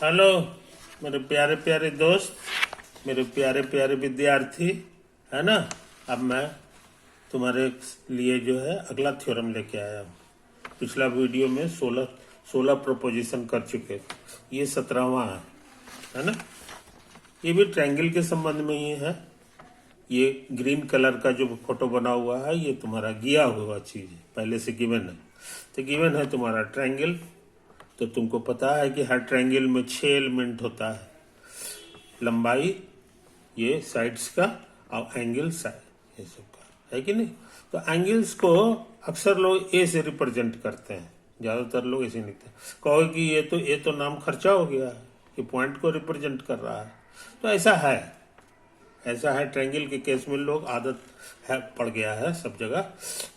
Hello मेरे प्यारे प्यारे दोस्त, मेरे प्यारे प्यारे विद्यार्थी, है ना। अब मैं तुम्हारे लिए जो है अगला थ्योरम लेके आया हूँ। पिछला वीडियो में 16 प्रोपोजिशन कर चुके, ये 17वां है ना। ये भी ट्रायंगल के संबंध में ही है। ये ग्रीन कलर का जो फोटो बना हुआ है ये तुम्हारा गिया हुआ चीज है, पहले से गिवन है। तो गिवन है तुम्हारा ट्रायंगल, तो तुमको पता है कि हर ट्रायंगल में 6 एलिमेंट होता है। लंबाई ये साइड्स का और एंगल साइड ये सब का, है कि नहीं। तो एंगल्स को अक्सर लोग ए से रिप्रेजेंट करते हैं, ज्यादातर लोग ऐसे लिखते हैं। कहो कि ये तो नाम खर्चा हो गया है, ये पॉइंट को रिप्रेजेंट कर रहा है। तो ऐसा है ट्रायंगल के केस में लोग आदत है पड़ गया है सब जगह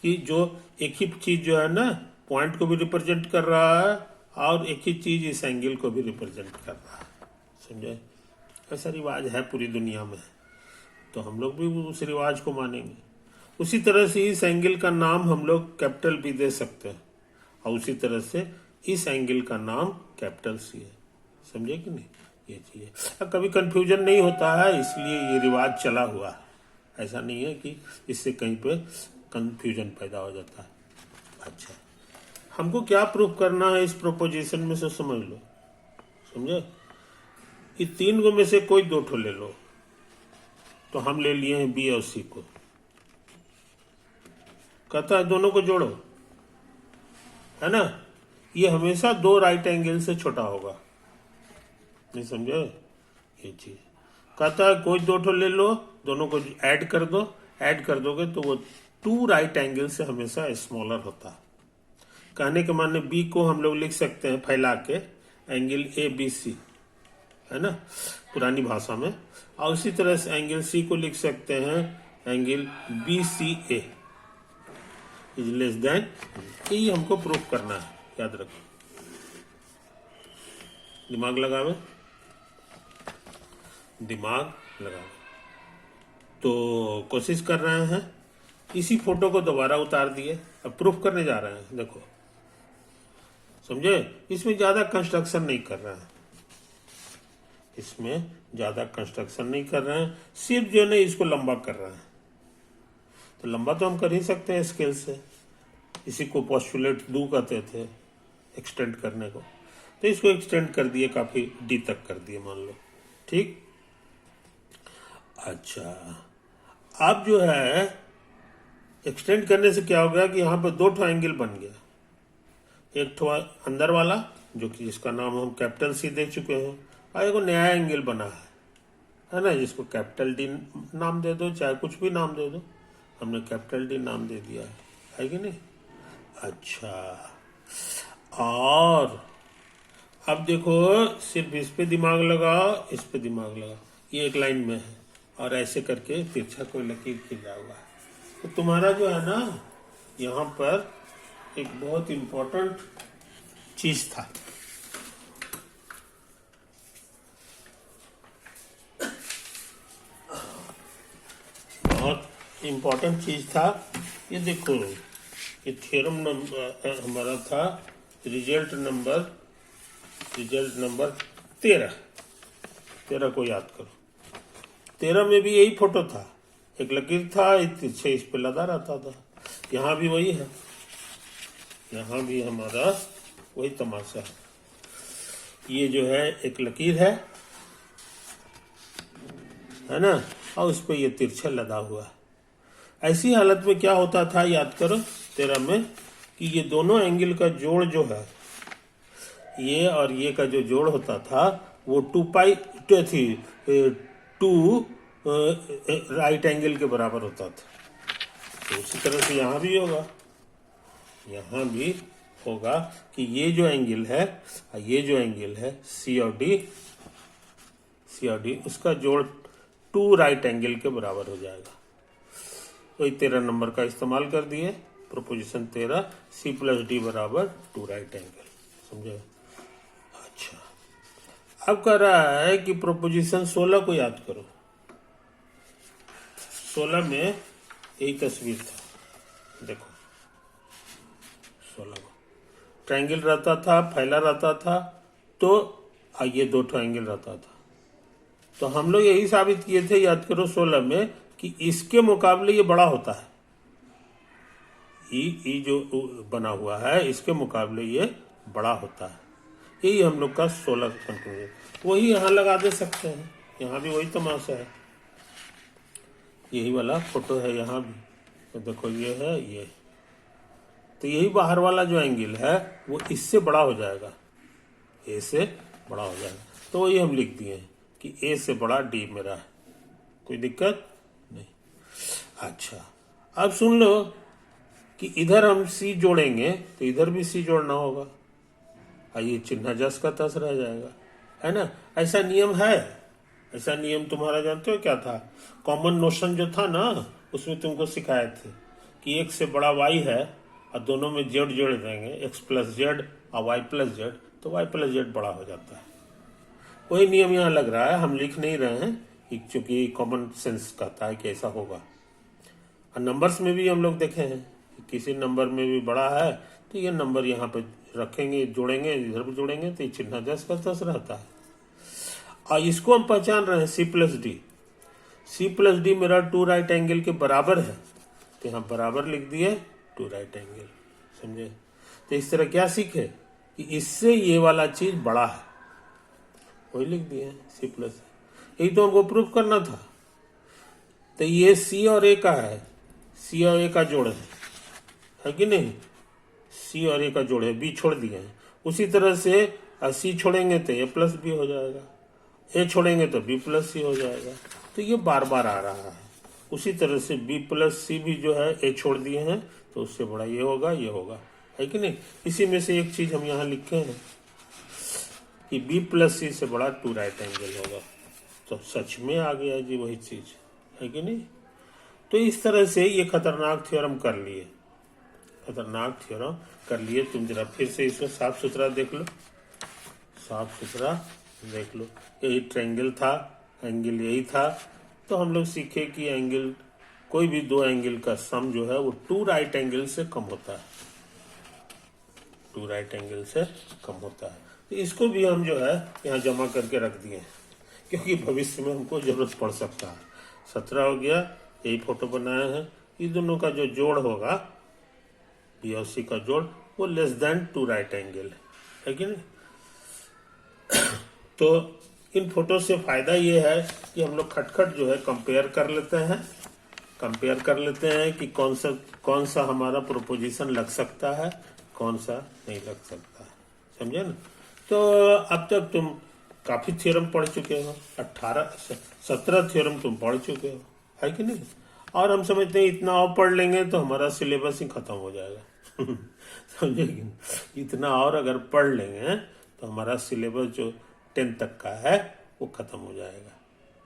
कि जो एक ही चीज जो है ना पॉइंट को भी रिप्रेजेंट कर रहा है और एक ही चीज इस एंगल को भी रिप्रेजेंट कर रहा है, समझे। ऐसा रिवाज है पूरी दुनिया में, तो हम लोग भी उस रिवाज को मानेंगे। उसी तरह से इस एंगल का नाम हम लोग कैपिटल भी दे सकते हैं और उसी तरह से इस एंगल का नाम कैपिटल सी है, समझे कि नहीं। ये चीज कभी कंफ्यूजन नहीं होता है, इसलिए ये रिवाज चला हुआ है। ऐसा नहीं है कि इससे कहीं पे कंफ्यूजन पैदा हो जाता है। अच्छा, हमको क्या प्रूफ करना है इस प्रोपोजिशन में से समझ लो, समझे। ये 3 गो में से कोई 2 ठो ले लो। तो हम ले लिए हैं बी और सी को। कहता है दोनों को जोड़ो, है ना। ये हमेशा 2 राइट एंगल से छोटा होगा, नहीं समझे ये चीज। कहता है कोई 2 ठो ले लो, दोनों को ऐड कर दो, ऐड कर दोगे तो वो 2 राइट एंगल से हमेशा स्मॉलर होता है। कहने के माने बी को हम लोग लिख सकते हैं फैला के एंगल ए बी सी, है ना, पुरानी भाषा में। और उसी तरह से एंगल सी को लिख सकते हैं angle B C A is less than. ये हमको प्रूफ करना है, याद रखो, दिमाग लगावे, दिमाग लगावे। तो कोशिश कर रहे हैं, इसी फोटो को दोबारा उतार दिए, अब प्रूफ करने जा रहे हैं। देखो समझे, इसमें ज्यादा कंस्ट्रक्शन नहीं कर रहे हैं, इसमें ज्यादा कंस्ट्रक्शन नहीं कर रहे हैं, सिर्फ जो है इसको लंबा कर रहे हैं। तो लंबा तो हम कर ही सकते हैं स्केल से, इसी को पोस्टुलेट डू कहते थे, एक्सटेंड करने को। तो इसको एक्सटेंड कर दिए, काफी डी तक कर दिए मान लो, ठीक। अच्छा, अब जो है एक्सटेंड करने से क्या हो गया कि यहाँ पे 2 ठो एंगल बन गया। एक ठो अंदर वाला जो कि जिसका नाम हम कैपिटल सी दे चुके हैं, और एक नया एंगल बना है ना, जिसको कैपिटल डी नाम दे दो, चाहे कुछ भी नाम दे दो। हमने कैपिटल डी नाम दे दिया है कि नहीं। अच्छा, और अब देखो सिर्फ इस पे दिमाग लगाओ, इस पे दिमाग लगाओ, ये एक लाइन में है और ऐसे करके तिरछा कोई लकीर खींचा हुआ है। तो तुम्हारा जो है ना यहाँ पर एक बहुत इंपॉर्टेंट चीज था, बहुत इंपॉर्टेंट चीज था। ये देखो, ये थ्योरम नंबर हमारा था रिजल्ट नंबर 13 को याद करो। 13 में भी यही फोटो था, एक लकीर था, तिरछे इस पे लदा रहता था। यहाँ भी वही है, यहाँ भी हमारा वही तमाशा है। ये जो है एक लकीर है ना, और उस पे ये तिरछा लदा हुआ है। ऐसी हालत में क्या होता था याद करो 13 में, कि ये दोनों एंगल का जोड़ जो है, ये और ये का जो जोड़ होता था वो 2 राइट एंगल के बराबर होता था। तो उसी तरह से यहाँ भी होगा, यहाँ भी होगा कि ये जो एंगल है और ये जो एंगल है सी और डी उसका जोड़ 2 राइट एंगल के बराबर हो जाएगा। तो 13 नंबर का इस्तेमाल कर दिए, प्रोपोजिशन 13 सी प्लस डी बराबर 2 राइट एंगल, समझे। अच्छा, अब कह रहा है कि प्रोपोजिशन 16 को याद करो। 16 में यही तस्वीर था, देखो 16 को ट्रायंगल रहता था, फैला रहता था, तो और ये 2 ट्रायंगल रहता था। तो हम लोग यही साबित किए थे, याद करो 16 में, कि इसके मुकाबले ये बड़ा होता है। ई जो बना हुआ है इसके मुकाबले ये बड़ा होता है। यही हम लोग का 16 कंक्लूजन। वही यहाँ लगा दे सकते हैं, यहाँ भी वही तमाशा है। यही वाला फोटो है यहाँ भी, तो देखो ये है ये, तो यही बाहर वाला जो एंगल है वो इससे बड़ा हो जाएगा, ए से बड़ा हो जाएगा। तो वही हम लिख दिए हैं कि ए से बड़ा डी मेरा है, कोई दिक्कत नहीं। अच्छा, अब सुन लो कि इधर हम सी जोड़ेंगे तो इधर भी सी जोड़ना होगा, ये चिन्ह जस का तस रह जाएगा, है ना। ऐसा नियम है, ऐसा नियम तुम्हारा जानते हो क्या था? कॉमन नोशन जो था ना, उसमें तुमको सिखाए थे कि एक से बड़ा वाई है और दोनों में जेड जोड़ देंगे, एक्स प्लस जेड और वाई प्लस जेड, तो वाई प्लस जेड बड़ा हो जाता है। वही नियम यहाँ लग रहा है, हम लिख नहीं रहे हैं क्योंकि कॉमन सेंस कहता है कि ऐसा होगा। और नंबर्स में भी हम लोग देखे हैं कि किसी नंबर में भी बड़ा है तो ये नंबर यहाँ पे रखेंगे, जोड़ेंगे, इधर भी जोड़ेंगे तो ये चिन्ह 10 का 10 रहता है। और इसको हम पहचान रहे हैं C plus D. C plus D मेरा 2 राइट एंगल के बराबर है, तो यहाँ बराबर लिख दिए 2 राइट एंगल, समझे। तो इस तरह क्या सीखे कि इससे ये वाला चीज बड़ा है, वही लिख दिए सी प्लस। यही तो हमको प्रूफ करना था। तो ये सी और ए का है, सी और ए का जोड़ है कि नहीं? सी और ए का जोड़ है, बी छोड़ दिए हैं। उसी तरह से सी छोड़ेंगे तो ए प्लस बी हो जाएगा, ए छोड़ेंगे तो बी प्लस सी हो जाएगा। तो ये बार बार आ रहा है। उसी तरह से बी प्लस सी भी जो है ए छोड़ दिए हैं तो उससे बड़ा ये होगा, ये होगा, है कि नहीं। इसी में से एक चीज हम यहाँ लिखे हैं कि बी प्लस सी से बड़ा 2 राइट एंगल होगा। तो सच में आ गया जी वही चीज, है कि नहीं। तो इस तरह से ये खतरनाक थ्योरम कर लिए, खतरनाक थ्योरम कर लिए। तुम जरा फिर से इसको साफ सुथरा देख लो, साफ सुथरा देख लो। यही ट्रायंगल था, एंगल यही था। तो हम लोग सीखे कि एंगल, कोई भी 2 एंगल का सम जो है वो 2 राइट एंगल से कम होता है, 2 राइट एंगल से कम होता है। तो इसको भी हम जो है यहाँ जमा करके रख दिए क्योंकि भविष्य में हमको जरूरत पड़ सकता है। 17 हो गया, यही फोटो बनाया है। ये दोनों का जो जोड़ होगा, बी और सी का जोड़, वो लेस देन 2 राइट एंगल है कि नहीं। तो इन फोटो से फायदा ये है कि हम लोग खटखट जो है कंपेयर कर लेते हैं, कंपेयर कर लेते हैं कि कौन सा हमारा प्रोपोजिशन लग सकता है, कौन सा नहीं लग सकता है, समझे ना। तो अब तक तुम काफी थ्योरम पढ़ चुके हो, 17 थ्योरम तुम पढ़ चुके हो, है कि नहीं। और हम समझते हैं इतना और पढ़ लेंगे तो हमारा सिलेबस ही खत्म हो जाएगा समझे कि इतना और अगर पढ़ लेंगे तो हमारा सिलेबस जो 10 तक का है वो खत्म हो जाएगा,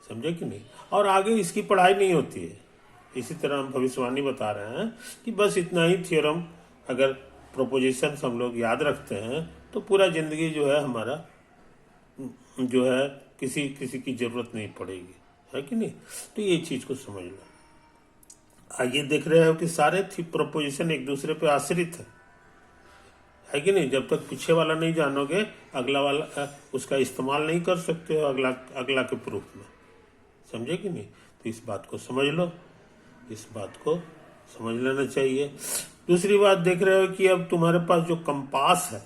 समझे कि नहीं। और आगे इसकी पढ़ाई नहीं होती है। इसी तरह हम भविष्यवाणी बता रहे हैं कि बस इतना ही थ्योरम अगर प्रोपोजिशन हम लोग याद रखते हैं तो पूरा जिंदगी जो है हमारा जो है किसी की जरूरत नहीं पड़ेगी, है कि नहीं। तो ये चीज को समझ लो। ये देख रहे हो कि सारे प्रोपोजिशन एक दूसरे पे आश्रित है कि नहीं। जब तक पीछे वाला नहीं जानोगे अगला वाला उसका इस्तेमाल नहीं कर सकते हो अगला के प्रूफ में, समझे कि नहीं। तो इस बात को समझ लो, इस बात को समझ लेना चाहिए। दूसरी बात देख रहे हो कि अब तुम्हारे पास जो कंपास है,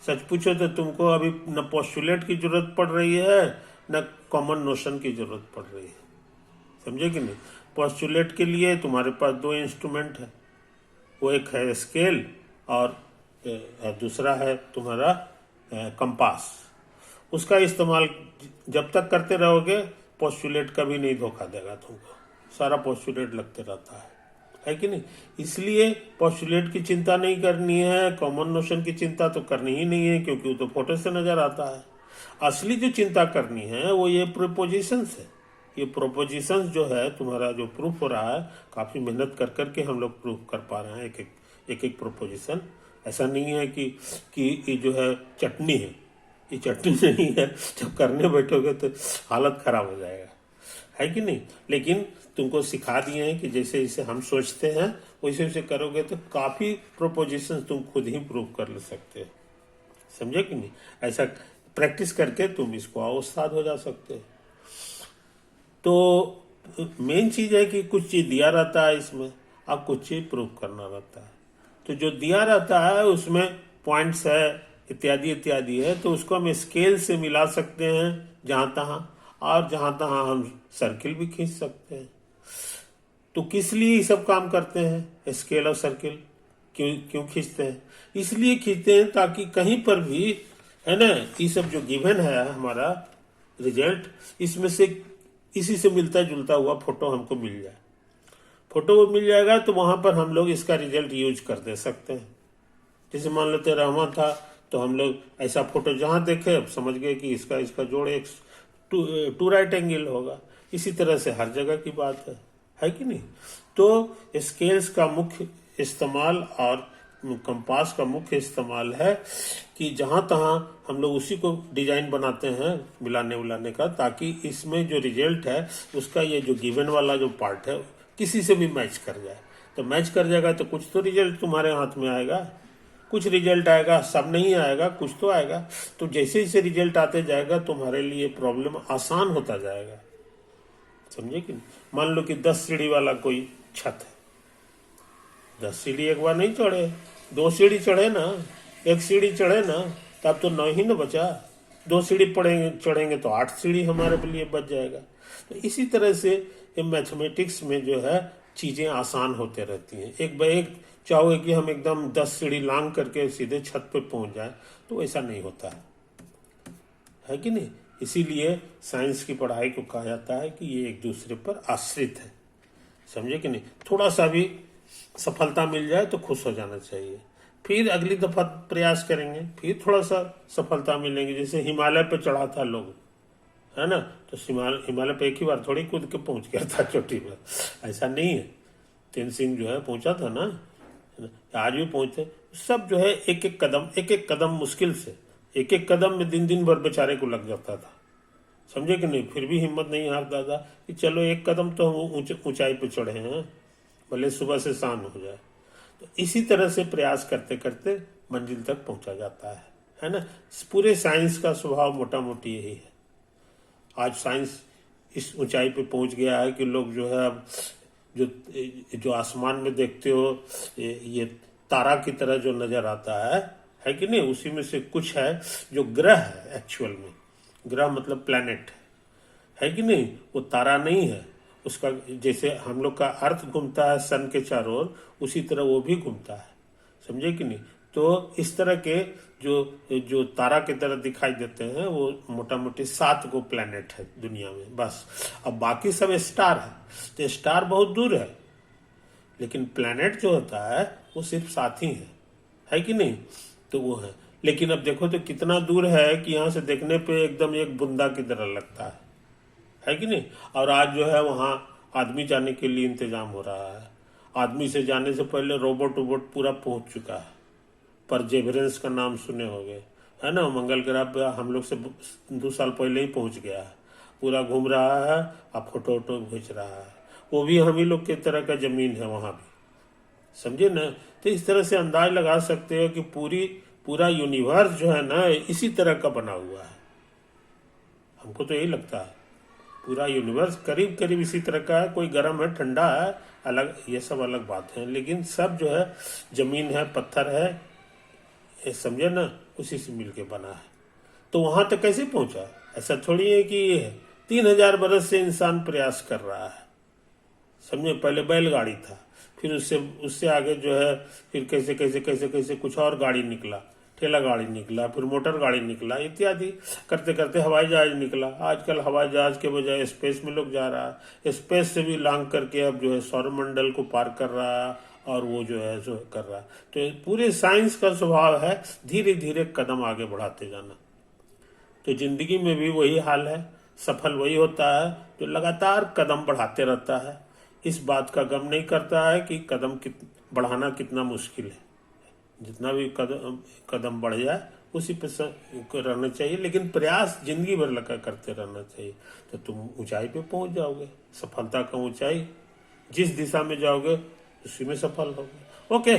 सच पूछो तो तुमको अभी न पोस्टुलेट की जरूरत पड़ रही है न कॉमन नोशन की जरूरत पड़ रही है, समझे कि नहीं। पोस्टुलेट के लिए तुम्हारे पास 2 इंस्ट्रूमेंट है, वो एक है स्केल और दूसरा है तुम्हारा कंपास। उसका इस्तेमाल जब तक करते रहोगे पोस्टुलेट कभी नहीं धोखा देगा तुमको, सारा पोस्टुलेट लगते रहता है कि नहीं। इसलिए पोस्टुलेट की चिंता नहीं करनी है, कॉमन नोशन की चिंता तो करनी ही नहीं है क्योंकि वो तो फोटो से नजर आता है। असली जो चिंता करनी है वो ये प्रोपोजिशंस है। ये प्रोपोजिशंस जो है तुम्हारा जो प्रूफ हो रहा है, काफी मेहनत कर करके हम लोग प्रूफ कर पा रहे हैं एक एक प्रोपोजिशन। ऐसा नहीं है कि ये जो है चटनी है, ये चटनी नहीं है, जब करने बैठोगे तो हालत खराब हो जाएगा, है कि नहीं। लेकिन तुमको सिखा दिए हैं कि जैसे जैसे हम सोचते हैं वैसे वैसे करोगे तो काफी प्रोपोजिशन तुम खुद ही प्रूव कर ले सकते हो, समझे कि नहीं। ऐसा प्रैक्टिस करके तुम इसको उस्ताद हो जा सकते हो। तो मेन चीज है कि कुछ चीज दिया रहता है इसमें, अब कुछ चीज प्रूव करना रहता है। तो जो दिया रहता है उसमें पॉइंट्स है इत्यादि इत्यादि है, तो उसको हम स्केल से मिला सकते हैं जहां तहां, और जहां तहां हम सर्किल भी खींच सकते हैं। तो किस लिए ये सब काम करते हैं, स्केल और सर्किल क्यों क्यों खींचते हैं? इसलिए खींचते हैं ताकि कहीं पर भी, है ना, ये सब जो गिवन है हमारा रिजल्ट, इसमें से इसी से मिलता जुलता हुआ फोटो हमको मिल जाए। फोटो मिल जाएगा तो वहां पर हम लोग इसका रिजल्ट यूज कर दे सकते हैं। जैसे मान लेते रहमान था, तो हम लोग ऐसा फोटो जहां देखे अब समझ गए कि इसका इसका जोड़ एक टू राइट एंगल होगा। इसी तरह से हर जगह की बात है कि नहीं? तो स्केल्स का मुख्य इस्तेमाल और कंपास का मुख्य इस्तेमाल है कि जहां तहां हम लोग उसी को डिजाइन बनाते हैं मिलाने उलाने का, ताकि इसमें जो रिजल्ट है उसका ये जो गिवन वाला जो पार्ट है किसी से भी मैच कर जाए। तो मैच कर जाएगा तो कुछ तो रिजल्ट तुम्हारे हाथ में आएगा, कुछ रिजल्ट आएगा, सब नहीं आएगा, कुछ तो आएगा। तो जैसे जैसे रिजल्ट आते जाएगा तुम्हारे लिए प्रॉब्लम आसान होता जाएगा, समझे कि नहीं? मान लो कि 10 सीढ़ी वाला कोई छत है, 10 सीढ़ी एक बार नहीं चढ़े, 2 सीढ़ी चढ़े ना, 1 सीढ़ी चढ़े ना, तब तो 9 ही ना बचा। 2 सीढ़ी चढ़ेंगे तो 8 सीढ़ी हमारे लिए बच जाएगा। तो इसी तरह से मैथमेटिक्स में जो है चीजें आसान होते रहती हैं। एक बार एक चाहोगे कि हम एकदम 10 सीढ़ी लांग करके सीधे छत पे पहुंच जाए, तो ऐसा नहीं होता है कि नहीं? इसीलिए साइंस की पढ़ाई को कहा जाता है कि ये एक दूसरे पर आश्रित है, समझे कि नहीं? थोड़ा सा भी सफलता मिल जाए तो खुश हो जाना चाहिए, फिर अगली दफा प्रयास करेंगे, फिर थोड़ा सा सफलता मिलेंगे। जैसे हिमालय पे चढ़ा था लोग, है ना, तो हिमालय पे एक ही बार थोड़ी कूद के पहुंच गया था चोटी पर, ऐसा नहीं है। तेनसिंग जो है पहुंचा था ना, आज भी पहुंचते सब जो है एक एक कदम मुश्किल से, एक एक कदम में दिन भर बेचारे को लग जाता था, समझे कि नहीं? फिर भी हिम्मत नहीं हारता था कि चलो एक कदम तो हम ऊंचाई पे चढ़े हैं, भले सुबह से शाम हो जाए। तो इसी तरह से प्रयास करते करते मंजिल तक पहुंचा जाता है ना? पूरे साइंस का स्वभाव मोटा मोटी यही है। आज साइंस इस ऊंचाई पे पहुंच गया है कि लोग जो है अब जो आसमान में देखते हो ये तारा की तरह जो नजर आता है कि नहीं, उसी में से कुछ है जो ग्रह है। एक्चुअल में ग्रह मतलब प्लैनेट है कि नहीं, वो तारा नहीं है। उसका जैसे हम लोग का अर्थ घूमता है सन के चारों ओर, उसी तरह वो भी घूमता है, समझे कि नहीं? तो इस तरह के जो तारा की तरह दिखाई देते हैं वो मोटा मोटी 7 को प्लैनेट है दुनिया में, बस। अब बाकी सब स्टार है, तो स्टार बहुत दूर है, लेकिन प्लैनेट जो होता है वो सिर्फ 7 ही है कि नहीं? तो वो है। लेकिन अब देखो तो कितना दूर है कि यहाँ से देखने पे एकदम एक बूंदा की तरह लगता है कि नहीं? और आज जो है वहाँ आदमी जाने के लिए इंतजाम हो रहा है। आदमी से जाने से पहले रोबोट पूरा पहुंच चुका है। परसेवरेंस का नाम सुने होंगे, है ना? मंगल ग्रह पे हम लोग से 2 साल पहले ही पहुंच गया है, पूरा घूम रहा है, अब फोटो भेज रहा है। वो भी हम ही लोग के तरह का जमीन है वहां भी, समझे ना? तो इस तरह से अंदाज लगा सकते हो कि पूरा यूनिवर्स जो है ना इसी तरह का बना हुआ है। हमको तो यही लगता है पूरा यूनिवर्स करीब करीब इसी तरह का है। कोई गर्म है, ठंडा है, अलग, ये सब अलग बात है, लेकिन सब जो है जमीन है, पत्थर है, ये समझे ना, उसी से मिलके बना है। तो वहां तक कैसे पहुंचा? ऐसा थोड़ी है कि 3000 बरस से इंसान प्रयास कर रहा है, समझे? पहले बैलगाड़ी था, फिर उससे आगे जो है फिर कैसे कैसे कैसे कैसे कुछ और गाड़ी निकला, ठेला गाड़ी निकला, फिर मोटर गाड़ी निकला, इत्यादि करते करते हवाई जहाज निकला। आजकल हवाई जहाज के बजाय स्पेस में लोग जा रहा है, स्पेस से भी लांग करके अब जो है सौरमंडल को पार कर रहा है, और वो जो है सो कर रहा है। तो पूरे साइंस का स्वभाव है धीरे धीरे कदम आगे बढ़ाते जाना। तो जिंदगी में भी वही हाल है, सफल वही होता है जो लगातार कदम बढ़ाते रहता है, इस बात का गम नहीं करता है कि कदम बढ़ाना कितना मुश्किल है। जितना भी कदम बढ़ जाए उसी पे रहना चाहिए, लेकिन प्रयास जिंदगी भर लगा करते रहना चाहिए, तो तुम ऊंचाई पे पहुंच जाओगे। सफलता का ऊंचाई जिस दिशा में जाओगे उसी में सफल होगे। ओके।